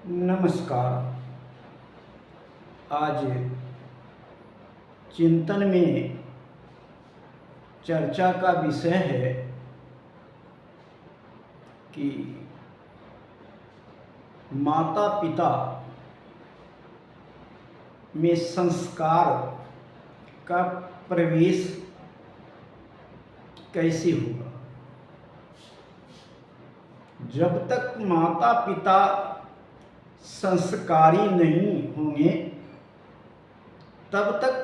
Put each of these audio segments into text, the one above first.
नमस्कार। आज चिंतन में चर्चा का विषय है कि माता पिता में संस्कार का प्रवेश कैसे होगा। जब तक माता पिता संस्कारी नहीं होंगे तब तक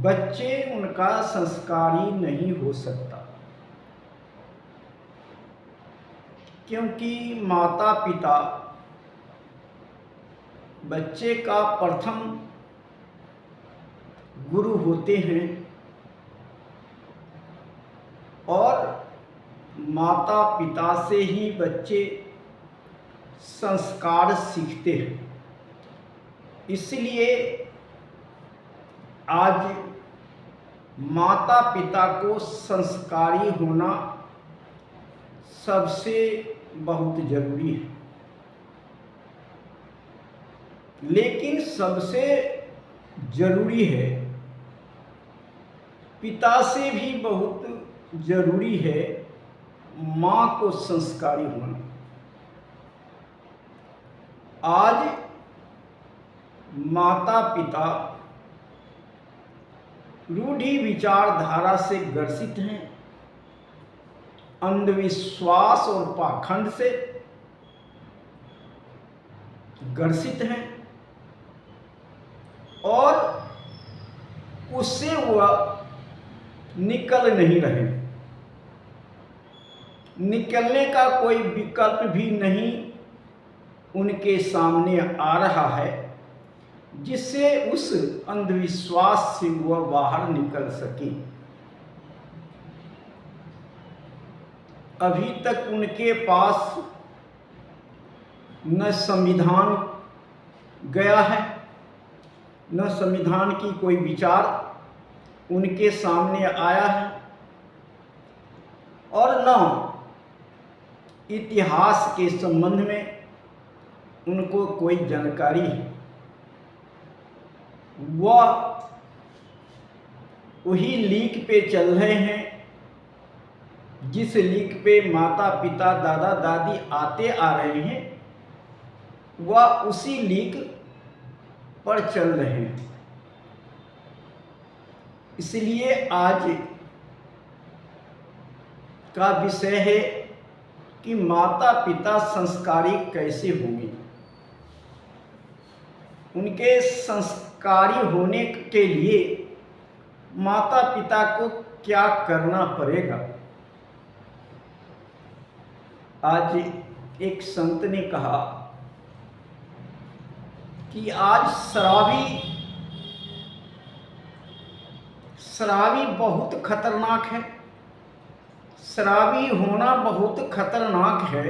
बच्चे उनका संस्कारी नहीं हो सकता, क्योंकि माता पिता बच्चे का प्रथम गुरु होते हैं और माता पिता से ही बच्चे संस्कार सीखते हैं। इसलिए आज माता पिता को संस्कारी होना सबसे बहुत जरूरी है, लेकिन सबसे जरूरी है, पिता से भी बहुत जरूरी है माँ को संस्कारी होना। आज माता पिता रूढ़ि विचारधारा से ग्रसित हैं, अंधविश्वास और पाखंड से ग्रसित हैं और उससे वह निकल नहीं रहे। निकलने का कोई विकल्प भी नहीं उनके सामने आ रहा है जिससे उस अंधविश्वास से वह बाहर निकल सके। अभी तक उनके पास न संविधान गया है, न संविधान की कोई विचार उनके सामने आया है और न इतिहास के संबंध में उनको कोई जानकारी है। वह वही लीक पे चल रहे हैं जिस लीक पे माता पिता दादा दादी आते आ रहे हैं, वह उसी लीक पर चल रहे हैं। इसलिए आज का विषय है कि माता पिता संस्कारी कैसे होंगे। उनके संस्कारी होने के लिए माता पिता को क्या करना पड़ेगा। आज एक संत ने कहा कि आज शराबी बहुत खतरनाक है, शराबी होना बहुत खतरनाक है,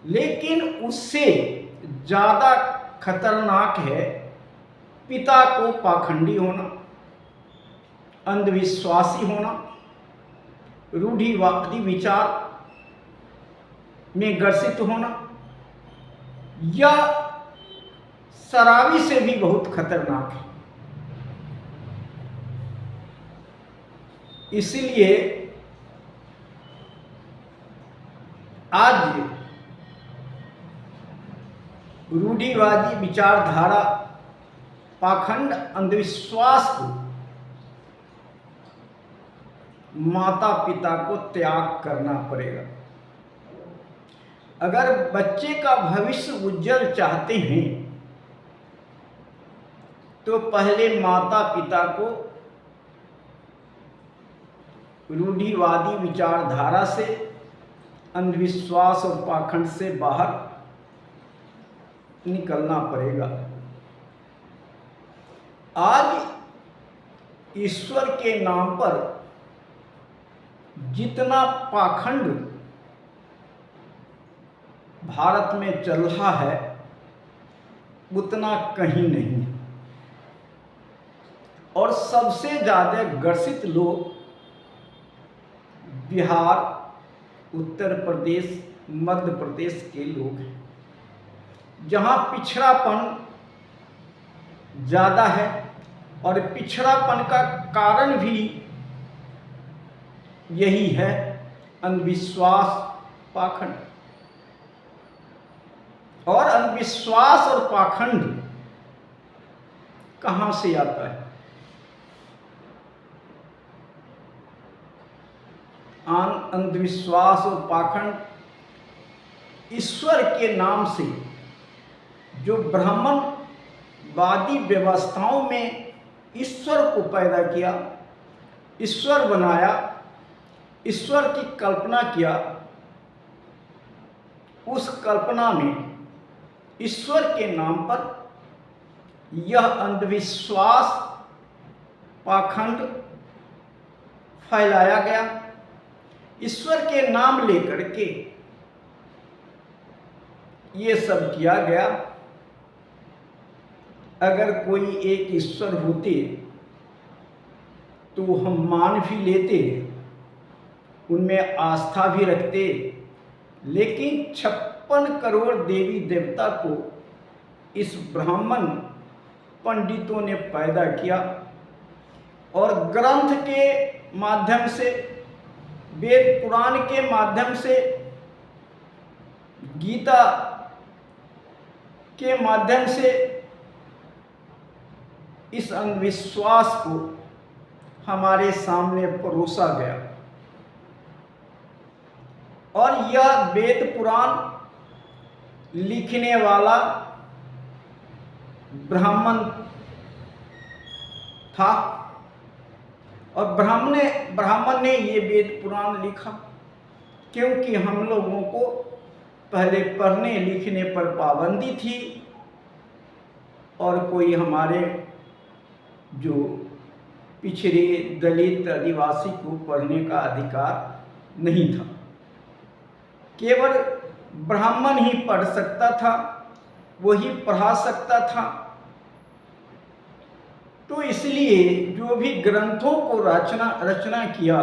लेकिन उससे ज़्यादा खतरनाक है पिता को पाखंडी होना, अंधविश्वासी होना, रूढ़िवादी विचार में ग्रसित होना, या शराबी से भी बहुत खतरनाक है। इसलिए आज रूढ़िवादी विचारधारा, पाखंड, अंधविश्वास को माता पिता को त्याग करना पड़ेगा। अगर बच्चे का भविष्य उज्जवल चाहते हैं तो पहले माता पिता को रूढ़िवादी विचारधारा से, अंधविश्वास और पाखंड से बाहर निकलना पड़ेगा। आज ईश्वर के नाम पर जितना पाखंड भारत में चल रहा है उतना कहीं नहीं, और सबसे ज़्यादा ग्रसित लोग बिहार, उत्तर प्रदेश, मध्य प्रदेश के लोग हैं। जहाँ पिछड़ापन ज़्यादा है, और पिछड़ापन का कारण भी यही है, अंधविश्वास, पाखंड। और अंधविश्वास और पाखंड कहाँ से आता है? अंधविश्वास और पाखंड ईश्वर के नाम से जो ब्राह्मणवादी व्यवस्थाओं में ईश्वर को पैदा किया, ईश्वर बनाया, ईश्वर की कल्पना किया, उस कल्पना में ईश्वर के नाम पर यह अंधविश्वास, पाखंड फैलाया गया। ईश्वर के नाम लेकर के ये सब किया गया। अगर कोई एक ईश्वर होते तो हम मान भी लेते, उनमें आस्था भी रखते, लेकिन 56 करोड़ देवी देवता को इस ब्राह्मण पंडितों ने पैदा किया और ग्रंथ के माध्यम से, वेद पुराण के माध्यम से, गीता के माध्यम से इस अंधविश्वास को हमारे सामने परोसा गया। और यह वेद पुराण लिखने वाला ब्राह्मण था, और ब्राह्मण ने ये वेद पुराण लिखा, क्योंकि हम लोगों को पहले पढ़ने लिखने पर पाबंदी थी और कोई हमारे जो पिछड़े दलित आदिवासी को पढ़ने का अधिकार नहीं था। केवल ब्राह्मण ही पढ़ सकता था, वही पढ़ा सकता था। तो इसलिए जो भी ग्रंथों को रचना किया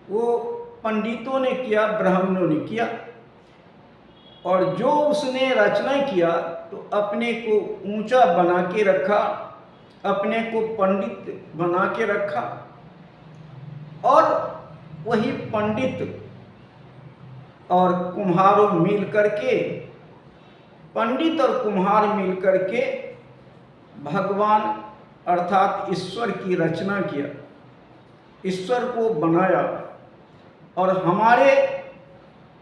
वो पंडितों ने किया, ब्राह्मणों ने किया। और जो उसने रचना किया तो अपने को ऊंचा बना के रखा, अपने को पंडित बना के रखा, और वही पंडित और कुम्हारों मिल करके, पंडित और कुम्हार मिल करके भगवान अर्थात ईश्वर की रचना किया, ईश्वर को बनाया, और हमारे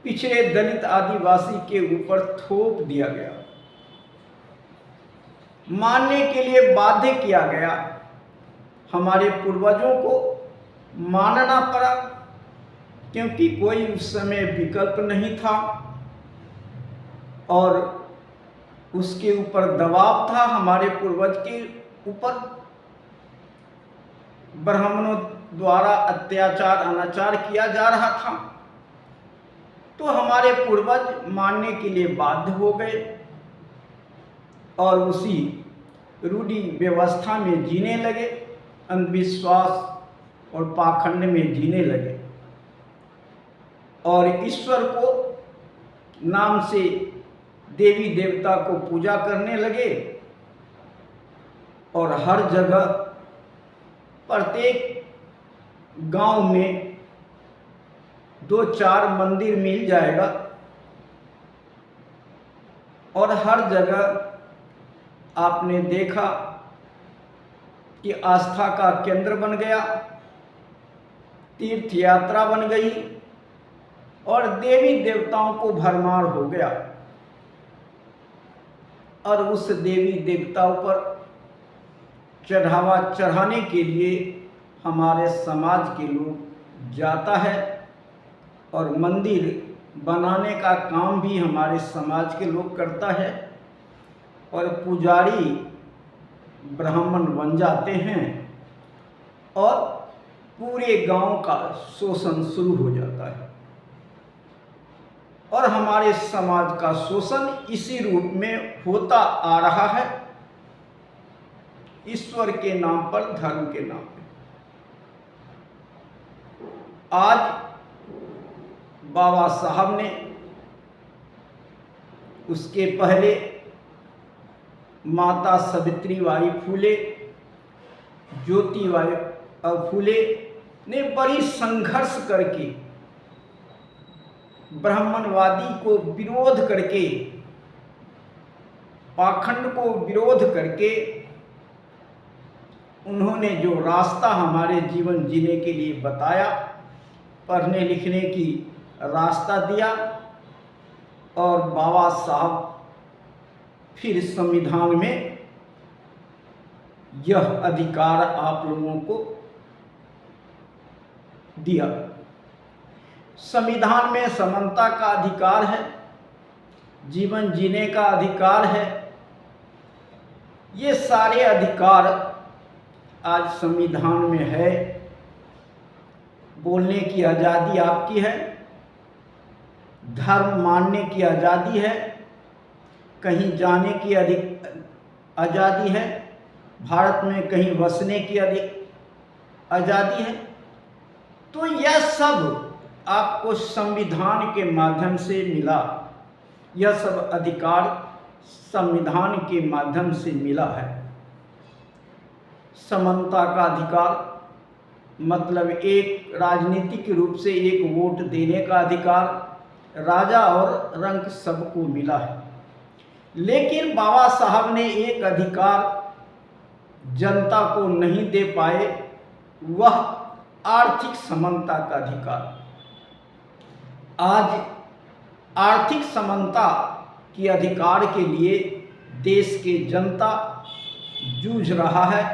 पिछड़े दलित आदिवासी के ऊपर थोप दिया गया, मानने के लिए बाध्य किया गया। हमारे पूर्वजों को मानना पड़ा, क्योंकि कोई उस समय विकल्प नहीं था और उसके ऊपर दबाव था हमारे पूर्वज के ऊपर। ब्राह्मणों द्वारा अत्याचार, अनाचार किया जा रहा था, तो हमारे पूर्वज मानने के लिए बाध्य हो गए और उसी रूढ़ि व्यवस्था में जीने लगे, अंधविश्वास और पाखंड में जीने लगे, और ईश्वर को नाम से देवी देवता को पूजा करने लगे। और हर जगह, प्रत्येक गांव में 2-4 मंदिर मिल जाएगा, और हर जगह आपने देखा कि आस्था का केंद्र बन गया, तीर्थ यात्रा बन गई, और देवी देवताओं को भरमार हो गया। और उस देवी देवताओं पर चढ़ावा चढ़ाने के लिए हमारे समाज के लोग जाता है, और मंदिर बनाने का काम भी हमारे समाज के लोग करता है, और पुजारी ब्राह्मण बन जाते हैं, और पूरे गांव का शोषण शुरू हो जाता है। और हमारे समाज का शोषण इसी रूप में होता आ रहा है, ईश्वर के नाम पर, धर्म के नाम पर। आज बाबा साहब ने, उसके पहले माता सावित्रीबाई फूले, ज्योतिबाई फूले ने बड़ी संघर्ष करके ब्राह्मणवादी को विरोध करके, पाखंड को विरोध करके उन्होंने जो रास्ता हमारे जीवन जीने के लिए बताया, पढ़ने लिखने की रास्ता दिया, और बाबा साहब फिर संविधान में यह अधिकार आप लोगों को दिया। संविधान में समानता का अधिकार है, जीवन जीने का अधिकार है। ये सारे अधिकार आज संविधान में है। बोलने की आज़ादी आपकी है, धर्म मानने की आज़ादी है, कहीं जाने की आज़ादी है, भारत में कहीं बसने की आज़ादी है। तो यह सब आपको संविधान के माध्यम से मिला, यह सब अधिकार संविधान के माध्यम से मिला है। समानता का अधिकार मतलब एक राजनीतिक रूप से एक वोट देने का अधिकार राजा और रंक सबको मिला है। लेकिन बाबा साहब ने एक अधिकार जनता को नहीं दे पाए, वह आर्थिक समानता का अधिकार। आज आर्थिक समानता के अधिकार के लिए देश के जनता जूझ रहा है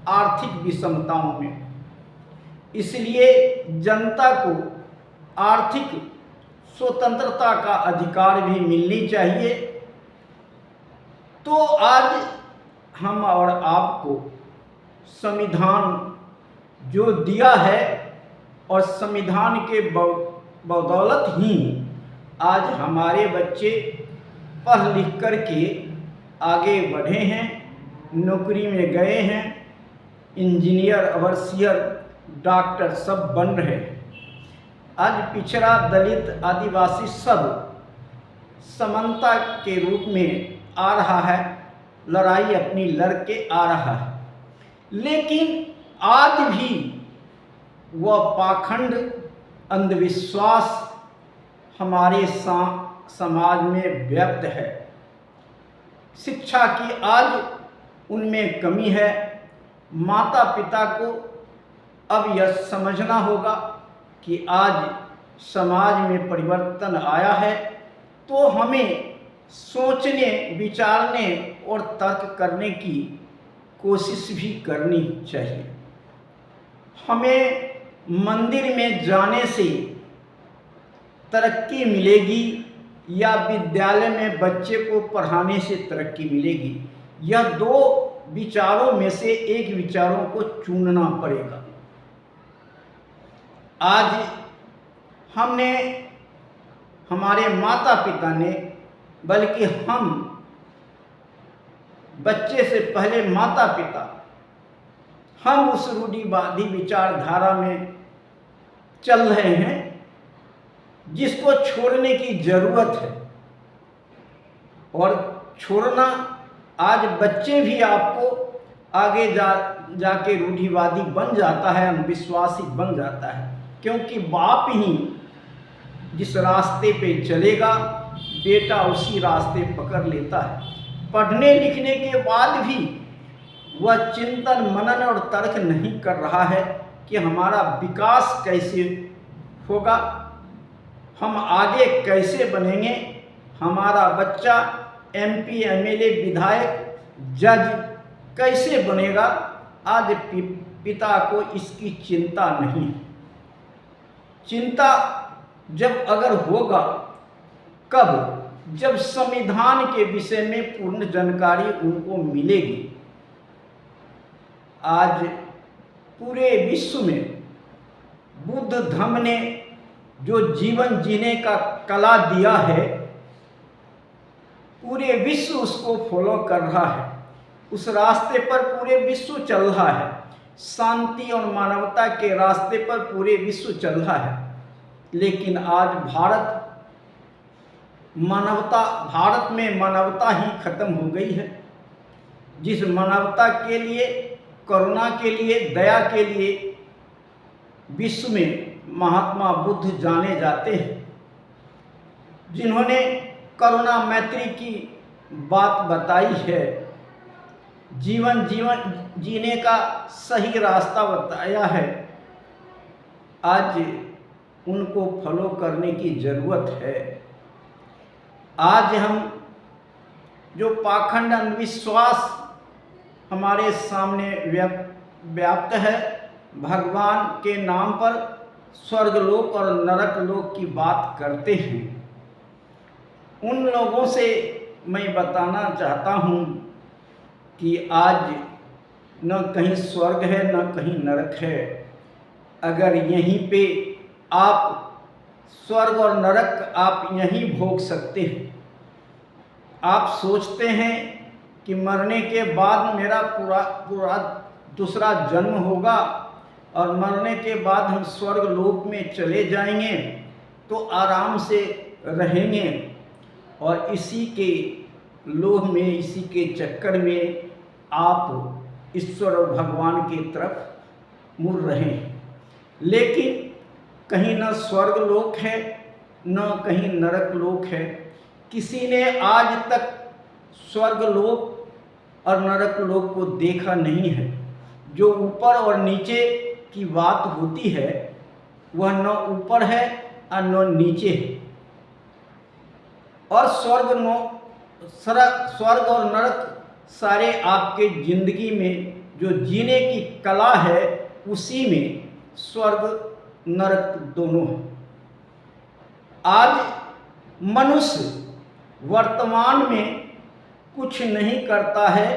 आर्थिक विषमताओं में। इसलिए जनता को आर्थिक स्वतंत्रता का अधिकार भी मिलनी चाहिए। तो आज हम और आपको संविधान जो दिया है, और संविधान के बदौलत ही आज हमारे बच्चे पढ़ लिख कर के आगे बढ़े हैं, नौकरी में गए हैं, इंजीनियर, ओवरसियर, डॉक्टर सब बन रहे हैं। आज पिछड़ा, दलित, आदिवासी सब समानता के रूप में आ रहा है, लड़ाई अपनी लड़के आ रहा है। लेकिन आज भी वह पाखंड, अंधविश्वास हमारे समाज में व्याप्त है। शिक्षा की आज उनमें कमी है। माता पिता को अब यह समझना होगा कि आज समाज में परिवर्तन आया है, तो हमें सोचने, विचारने और तर्क करने की कोशिश भी करनी चाहिए। हमें मंदिर में जाने से तरक्की मिलेगी या विद्यालय में बच्चे को पढ़ाने से तरक्की मिलेगी, यह दो विचारों में से एक विचारों को चुनना पड़ेगा। आज हमने, हमारे माता पिता ने, बल्कि हम बच्चे से पहले माता पिता, हम उस रूढ़िवादी विचारधारा में चल रहे हैं जिसको छोड़ने की जरूरत है। और छोड़ना, आज बच्चे भी आपको आगे जाके रूढ़िवादी बन जाता है, अंधविश्वासी बन जाता है, क्योंकि बाप ही जिस रास्ते पे चलेगा बेटा उसी रास्ते पकड़ लेता है। पढ़ने लिखने के बाद भी वह चिंतन, मनन और तर्क नहीं कर रहा है कि हमारा विकास कैसे होगा, हम आगे कैसे बनेंगे, हमारा बच्चा MP, MLA, विधायक, जज कैसे बनेगा। आज पिता को इसकी चिंता नहीं है। चिंता जब अगर होगा, कब? जब संविधान के विषय में पूर्ण जानकारी उनको मिलेगी। आज पूरे विश्व में बुद्ध धम्म ने जो जीवन जीने का कला दिया है, पूरे विश्व उसको फॉलो कर रहा है, उस रास्ते पर पूरे विश्व चल रहा है। शांति और मानवता के रास्ते पर पूरे विश्व चल रहा है। लेकिन आज भारत में मानवता ही खत्म हो गई है। जिस मानवता के लिए, करुणा के लिए, दया के लिए विश्व में महात्मा बुद्ध जाने जाते हैं, जिन्होंने करुणा मैत्री की बात बताई है, जीवन जीने का सही रास्ता बताया है, आज उनको फॉलो करने की ज़रूरत है। आज हम जो पाखंड अंधविश्वास हमारे सामने व्याप्त है, भगवान के नाम पर स्वर्गलोक और नरक लोक की बात करते हैं, उन लोगों से मैं बताना चाहता हूँ कि आज न कहीं स्वर्ग है न कहीं नरक है। अगर यहीं पे आप स्वर्ग और नरक आप यहीं भोग सकते हैं। आप सोचते हैं कि मरने के बाद मेरा पूरा दूसरा जन्म होगा और मरने के बाद हम स्वर्ग लोक में चले जाएंगे तो आराम से रहेंगे, और इसी के लोभ में, इसी के चक्कर में आप ईश्वर और भगवान की तरफ मुड़ रहे हैं। लेकिन कहीं न स्वर्ग लोक है न कहीं नरक लोक है। किसी ने आज तक स्वर्ग लोक और नरक लोक को देखा नहीं है। जो ऊपर और नीचे की बात होती है वह न ऊपर है और न नीचे है। और स्वर्ग और नरक सारे आपके जिंदगी में जो जीने की कला है उसी में स्वर्ग नरक दोनों है। आज मनुष्य वर्तमान में कुछ नहीं करता है,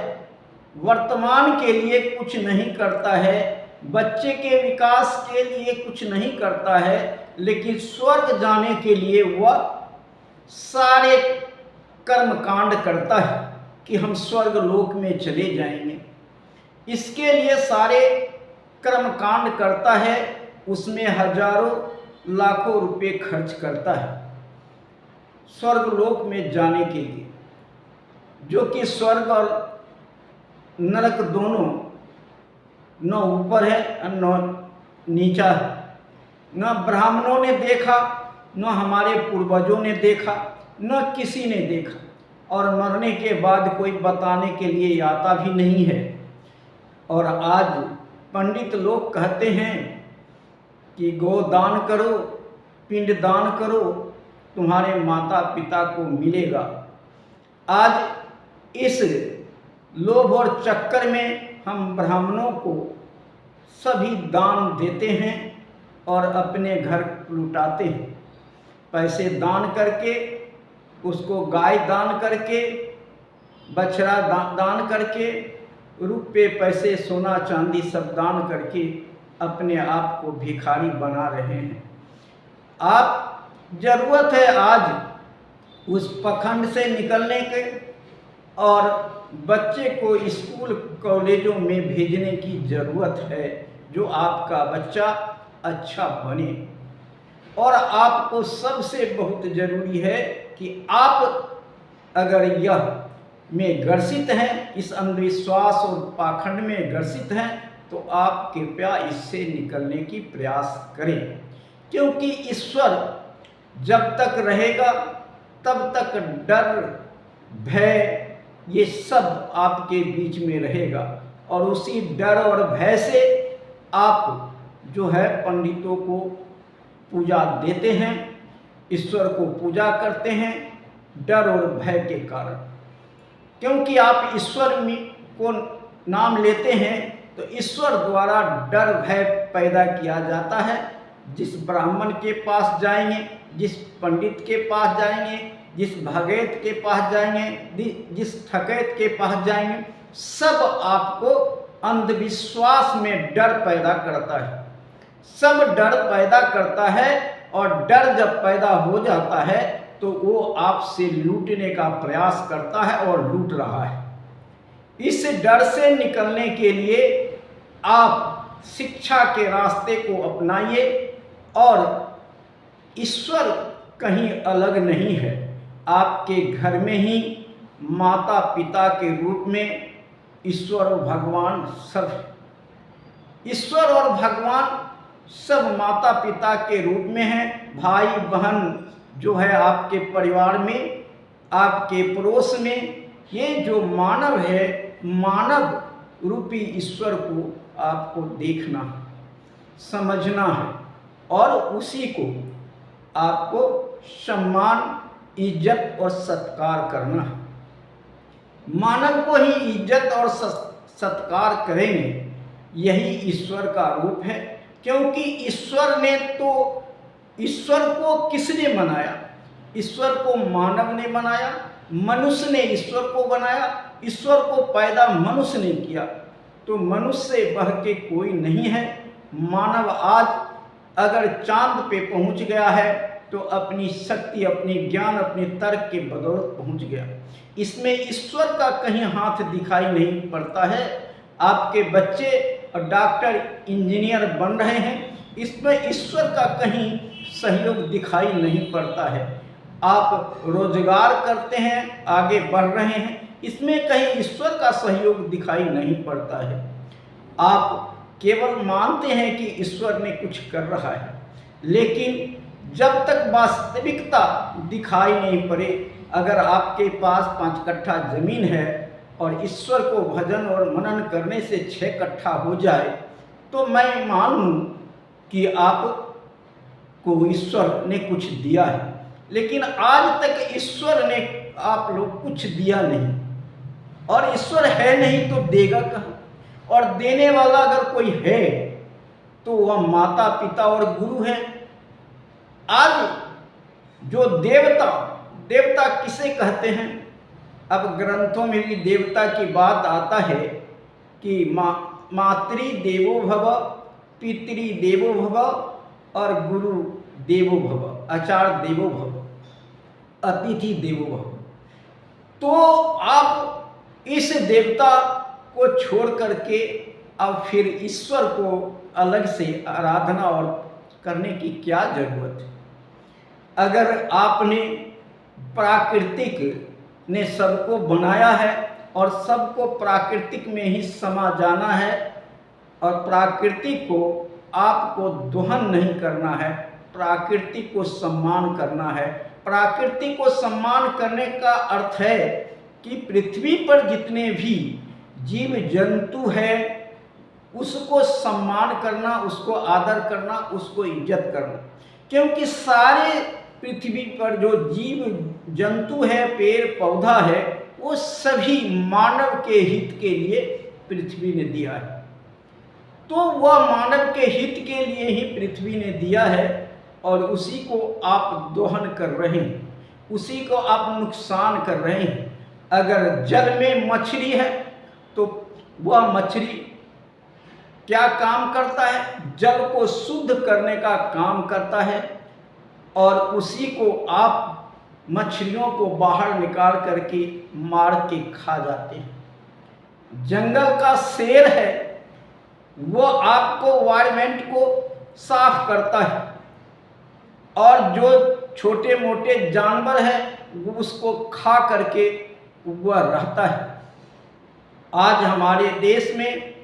वर्तमान के लिए कुछ नहीं करता है, बच्चे के विकास के लिए कुछ नहीं करता है, लेकिन स्वर्ग जाने के लिए वह सारे कर्म कांड करता है कि हम स्वर्ग लोक में चले जाएंगे। इसके लिए सारे कर्म कांड करता है, उसमें हजारों लाखों रुपए खर्च करता है स्वर्ग लोक में जाने के लिए, जो कि स्वर्ग और नरक दोनों न ऊपर है न नीचा है। न ब्राह्मणों ने देखा, न हमारे पूर्वजों ने देखा, न किसी ने देखा, और मरने के बाद कोई बताने के लिए आता भी नहीं है। और आज पंडित लोग कहते हैं कि गो दान करो, पिंड दान करो, तुम्हारे माता पिता को मिलेगा। आज इस लोभ और चक्कर में हम ब्राह्मणों को सभी दान देते हैं और अपने घर लुटाते हैं। पैसे दान करके, उसको गाय दान करके, बछड़ा दान करके, रुपये पैसे सोना चांदी सब दान करके अपने आप को भिखारी बना रहे हैं। आप जरूरत है आज उस पखंड से निकलने के और बच्चे को स्कूल कॉलेजों में भेजने की ज़रूरत है, जो आपका बच्चा अच्छा बने। और आपको सबसे बहुत ज़रूरी है कि आप अगर यह में ग्रसित हैं, इस अंधविश्वास और पाखंड में ग्रसित हैं, तो आप कृपया इससे निकलने की प्रयास करें। क्योंकि ईश्वर जब तक रहेगा तब तक डर, भय, ये सब आपके बीच में रहेगा। और उसी डर और भय से आप जो है पंडितों को पूजा देते हैं, ईश्वर को पूजा करते हैं डर और भय के कारण। क्योंकि आप ईश्वर को नाम लेते हैं तो ईश्वर द्वारा डर भय पैदा किया जाता है। जिस ब्राह्मण के पास जाएंगे, जिस पंडित के पास जाएंगे, जिस भगैत के पास जाएंगे, जिस ठकैत के पास जाएंगे, सब आपको अंधविश्वास में डर पैदा करता है। सब डर पैदा करता है, और डर जब पैदा हो जाता है तो वो आपसे लूटने का प्रयास करता है और लूट रहा है। इस डर से निकलने के लिए आप शिक्षा के रास्ते को अपनाइए। और ईश्वर कहीं अलग नहीं है, आपके घर में ही माता पिता के रूप में ईश्वर और भगवान सब, ईश्वर और भगवान सब माता पिता के रूप में हैं। भाई बहन जो है आपके परिवार में, आपके पड़ोस में, ये जो मानव है, मानव रूपी ईश्वर को आपको देखना है, समझना है और उसी को आपको सम्मान, इज्जत और सत्कार करना है। मानव को ही इज्जत और सत्कार करेंगे, यही ईश्वर का रूप है। क्योंकि ईश्वर को किसने बनाया? ईश्वर को मानव ने बनाया, मनुष्य ने ईश्वर को बनाया, ईश्वर को पैदा मनुष्य ने किया। तो मनुष्य से बढ़ के कोई नहीं है। मानव आज अगर चांद पे पहुंच गया है तो अपनी शक्ति, अपनी ज्ञान, अपने तर्क के बदौलत पहुंच गया। इसमें ईश्वर का कहीं हाथ दिखाई नहीं पड़ता है। आपके बच्चे और डॉक्टर, इंजीनियर बन रहे हैं, इसमें ईश्वर का कहीं सहयोग दिखाई नहीं पड़ता है। आप रोजगार करते हैं, आगे बढ़ रहे हैं, इसमें कहीं ईश्वर का सहयोग दिखाई नहीं पड़ता है। आप केवल मानते हैं कि ईश्वर ने कुछ कर रहा है, लेकिन जब तक वास्तविकता दिखाई नहीं पड़े, अगर आपके पास 5 कट्ठा जमीन है और ईश्वर को भजन और मनन करने से 6 कट्ठा हो जाए, तो मैं मान लूँ कि आपको ईश्वर ने कुछ दिया है। लेकिन आज तक ईश्वर ने आप लोग कुछ दिया नहीं, और ईश्वर है नहीं तो देगा कहाँ? और देने वाला अगर कोई है तो वह माता पिता और गुरु है। आज जो देवता किसे कहते हैं? अब ग्रंथों में भी देवता की बात आता है कि मातृ देवो भव, पितृ देवो भव और गुरु देवो भव, आचार्य देवो भव, अतिथि देवो भव। तो आप इस देवता को छोड़ करके अब फिर ईश्वर को अलग से आराधना और करने की क्या जरूरत है? अगर आपने प्राकृतिक ने सबको बनाया है और सबको प्राकृतिक में ही समा जाना है, और प्राकृतिक को आपको दोहन नहीं करना है, प्राकृतिक को सम्मान करना है। प्राकृतिक को सम्मान करने का अर्थ है कि पृथ्वी पर जितने भी जीव जंतु है उसको सम्मान करना, उसको आदर करना, उसको इज्जत करना। क्योंकि सारे पृथ्वी पर जो जीव जंतु है, पेड़ पौधा है, वो सभी मानव के हित के लिए पृथ्वी ने दिया है। तो वह मानव के हित के लिए ही पृथ्वी ने दिया है, और उसी को आप दोहन कर रहे हैं, उसी को आप नुकसान कर रहे हैं। अगर जल में मछली है तो वह मछली क्या काम करता है? जल को शुद्ध करने का काम करता है, और उसी को आप मछलियों को बाहर निकाल करके मार के खा जाते हैं। जंगल का शेर है, वो आपको एनवायरनमेंट को साफ करता है, और जो छोटे मोटे जानवर है वो उसको खा करके वह रहता है। आज हमारे देश में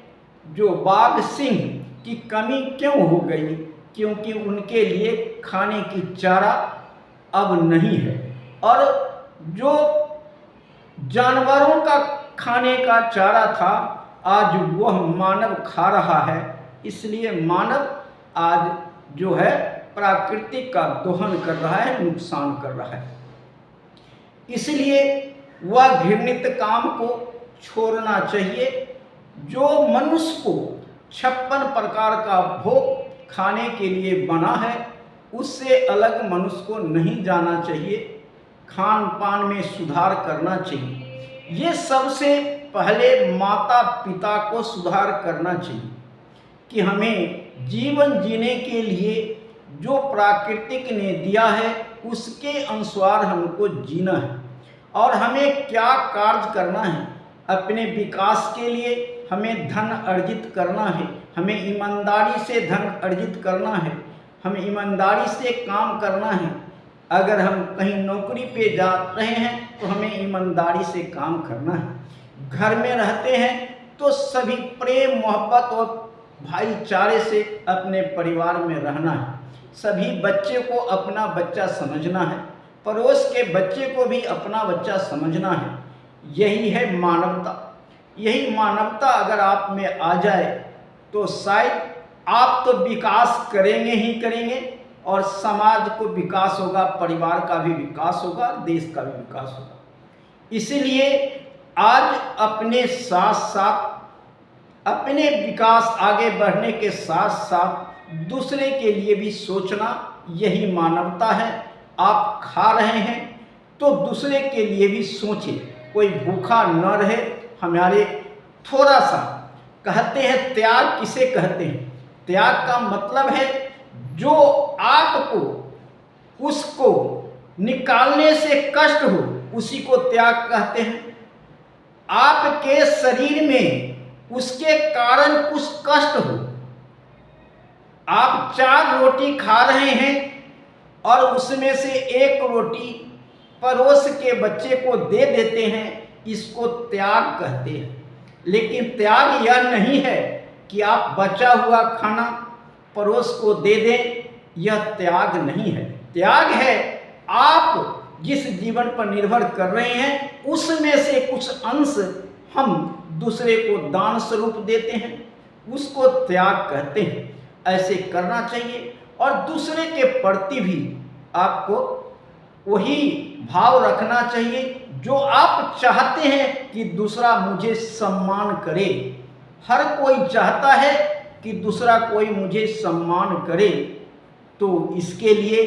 जो बाघ सिंह की कमी क्यों हो गई? क्योंकि उनके लिए खाने की चारा अब नहीं है, और जो जानवरों का खाने का चारा था आज वह मानव खा रहा है। इसलिए मानव आज जो है प्राकृतिक का दोहन कर रहा है, नुकसान कर रहा है। इसलिए वह घृणित काम को छोड़ना चाहिए। जो मनुष्य को 56 प्रकार का भोग खाने के लिए बना है, उससे अलग मनुष्य को नहीं जाना चाहिए। खान पान में सुधार करना चाहिए। ये सबसे पहले माता पिता को सुधार करना चाहिए कि हमें जीवन जीने के लिए जो प्राकृतिक ने दिया है उसके अनुसार हमको जीना है, और हमें क्या कार्य करना है। अपने विकास के लिए हमें धन अर्जित करना है, हमें ईमानदारी से धन अर्जित करना है, हमें ईमानदारी से काम करना है। अगर हम कहीं नौकरी पे जा रहे हैं तो हमें ईमानदारी से काम करना है। घर में रहते हैं तो सभी प्रेम मोहब्बत और भाईचारे से अपने परिवार में रहना है। सभी बच्चे को अपना बच्चा समझना है, पड़ोस के बच्चे को भी अपना बच्चा समझना है। यही है मानवता। यही मानवता अगर आप में आ जाए तो शायद आप तो विकास करेंगे ही करेंगे, और समाज को विकास होगा, परिवार का भी विकास होगा, देश का भी विकास होगा। इसलिए आज अपने साथ साथ अपने विकास आगे बढ़ने के साथ साथ दूसरे के लिए भी सोचना, यही मानवता है। आप खा रहे हैं तो दूसरे के लिए भी सोचें, कोई भूखा न रहे। हमारे थोड़ा सा कहते हैं त्याग किसे कहते हैं? त्याग का मतलब है जो आपको उसको निकालने से कष्ट हो, उसी को त्याग कहते हैं। आपके शरीर में उसके कारण कुछ कष्ट हो, आप 4 रोटी खा रहे हैं और उसमें से 1 रोटी पड़ोस के बच्चे को दे देते हैं, इसको त्याग कहते हैं। लेकिन त्याग यह नहीं है कि आप बचा हुआ खाना पड़ोस को दे दें, यह त्याग नहीं है। त्याग है आप जिस जीवन पर निर्भर कर रहे हैं उसमें से कुछ अंश हम दूसरे को दान स्वरूप देते हैं, उसको त्याग कहते हैं। ऐसे करना चाहिए और दूसरे के प्रति भी आपको वही भाव रखना चाहिए जो आप चाहते हैं कि दूसरा मुझे सम्मान करे। हर कोई चाहता है कि दूसरा कोई मुझे सम्मान करे, तो इसके लिए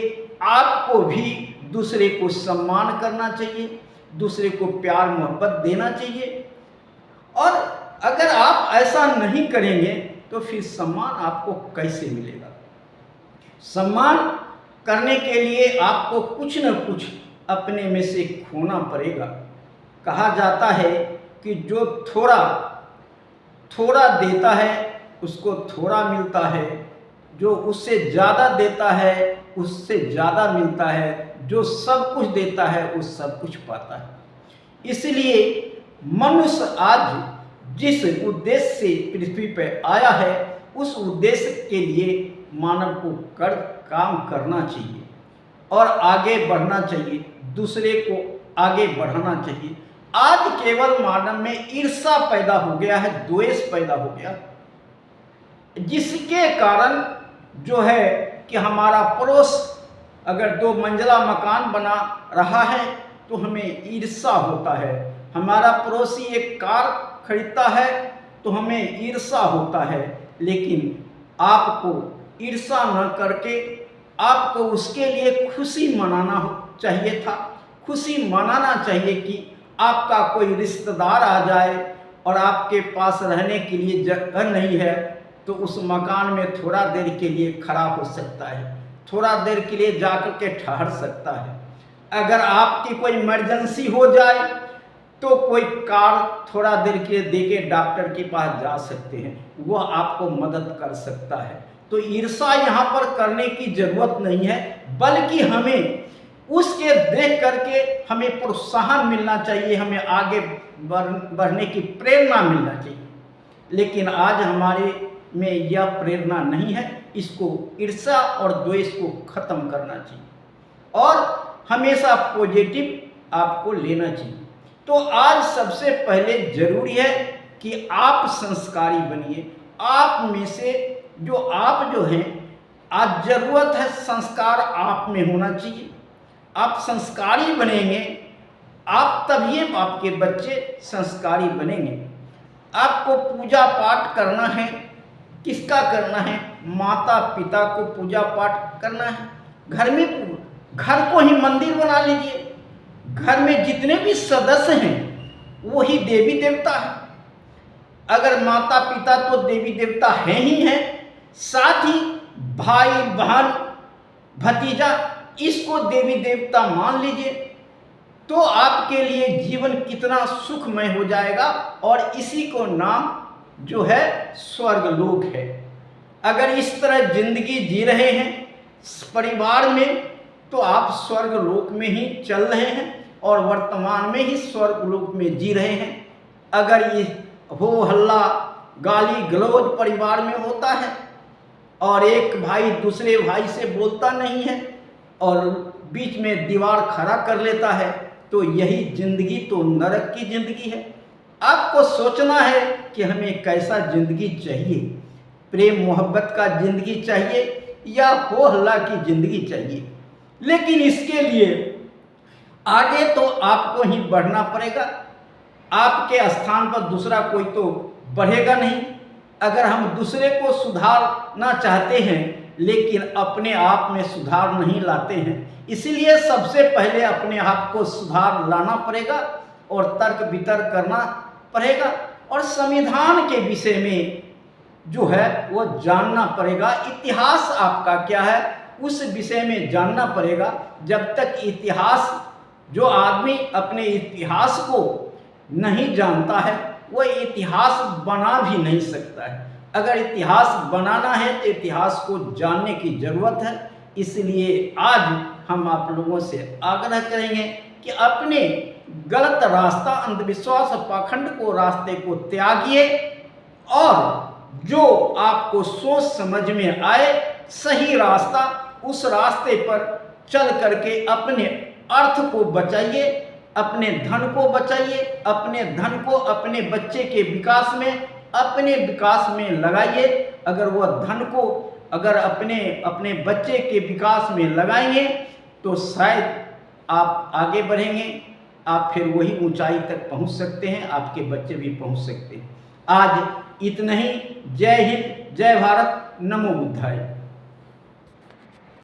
आपको भी दूसरे को सम्मान करना चाहिए, दूसरे को प्यार मोहब्बत देना चाहिए। और अगर आप ऐसा नहीं करेंगे तो फिर सम्मान आपको कैसे मिलेगा? सम्मान करने के लिए आपको कुछ न कुछ अपने में से खोना पड़ेगा। कहा जाता है कि जो थोड़ा थोड़ा देता है उसको थोड़ा मिलता है, जो उससे ज़्यादा देता है उससे ज़्यादा मिलता है, जो सब कुछ देता है वो सब कुछ पाता है। इसलिए मनुष्य आज जिस उद्देश्य से पृथ्वी पर आया है उस उद्देश्य के लिए मानव को काम करना चाहिए और आगे बढ़ना चाहिए, दूसरे को आगे बढ़ाना चाहिए। आज केवल मानव में ईर्ष्या पैदा हो गया है, द्वेष पैदा हो गया, जिसके कारण जो है कि हमारा पड़ोस अगर 2 मंजिला मकान बना रहा है तो हमें ईर्ष्या होता है। हमारा पड़ोसी एक कार खरीदता है तो हमें ईर्ष्या होता है। लेकिन आपको ईर्ष्या न करके आपको उसके लिए खुशी मनाना चाहिए था। खुशी मनाना चाहिए कि आपका कोई रिश्तेदार आ जाए और आपके पास रहने के लिए जगह नहीं है तो उस मकान में थोड़ा देर के लिए खड़ा हो सकता है, थोड़ा देर के लिए जाकर के ठहर सकता है। अगर आपकी कोई इमरजेंसी हो जाए तो कोई कार थोड़ा देर के लिए देके डॉक्टर के पास जा सकते हैं, वह आपको मदद कर सकता है। तो ईर्ष्या यहाँ पर करने की जरूरत नहीं है, बल्कि हमें उसके देख करके हमें प्रोत्साहन मिलना चाहिए, हमें आगे बढ़ने की प्रेरणा मिलना चाहिए। लेकिन आज हमारे में यह प्रेरणा नहीं है। इसको ईर्ष्या और द्वेष को खत्म करना चाहिए और हमेशा पॉजिटिव आपको लेना चाहिए। तो आज सबसे पहले जरूरी है कि आप संस्कारी बनिए। आप में से आप जो हैं, आज जरूरत है संस्कार आप में होना चाहिए। आप संस्कारी बनेंगे, आप तभी आपके बच्चे संस्कारी बनेंगे। आपको पूजा पाठ करना है, किसका करना है? माता पिता को पूजा पाठ करना है। घर में घर को ही मंदिर बना लीजिए। घर में जितने भी सदस्य हैं वही देवी देवता है। अगर माता पिता तो देवी देवता हैं ही हैं, साथ ही भाई बहन भतीजा इसको देवी देवता मान लीजिए, तो आपके लिए जीवन कितना सुखमय हो जाएगा। और इसी को नाम जो है स्वर्गलोक है। अगर इस तरह जिंदगी जी रहे हैं परिवार में तो आप स्वर्गलोक में ही चल रहे हैं और वर्तमान में ही स्वर्गलोक में जी रहे हैं। अगर ये हो हल्ला गाली गलौज परिवार में होता है और एक भाई दूसरे भाई से बोलता नहीं है और बीच में दीवार खड़ा कर लेता है, तो यही जिंदगी तो नरक की जिंदगी है। आपको सोचना है कि हमें कैसा जिंदगी चाहिए, प्रेम मोहब्बत का जिंदगी चाहिए या हो हल्ला की जिंदगी चाहिए। लेकिन इसके लिए आगे तो आपको ही बढ़ना पड़ेगा। आपके स्थान पर दूसरा कोई तो बढ़ेगा नहीं। अगर हम दूसरे को सुधारना चाहते हैं लेकिन अपने आप में सुधार नहीं लाते हैं, इसलिए सबसे पहले अपने आप को सुधार लाना पड़ेगा और तर्क वितर्क करना पड़ेगा और संविधान के विषय में जो है वो जानना पड़ेगा। इतिहास आपका क्या है उस विषय में जानना पड़ेगा। जब तक इतिहास, जो आदमी अपने इतिहास को नहीं जानता है वह इतिहास बना भी नहीं सकता है। अगर इतिहास बनाना है तो इतिहास को जानने की ज़रूरत है। इसलिए आज हम आप लोगों से आग्रह करेंगे कि अपने गलत रास्ता, अंधविश्वास और पाखंड को रास्ते को त्यागिए और जो आपको सोच समझ में आए सही रास्ता, उस रास्ते पर चल करके अपने अर्थ को बचाइए, अपने धन को बचाइए, अपने धन को अपने बच्चे के विकास में, अपने विकास में लगाइए। अगर वह धन को अगर अपने बच्चे के विकास में लगाएंगे तो शायद आप आगे बढ़ेंगे, आप फिर वही ऊंचाई तक पहुंच सकते हैं, आपके बच्चे भी पहुंच सकते हैं। आज इतना ही। जय हिंद, जय भारत, नमो बुद्धाय।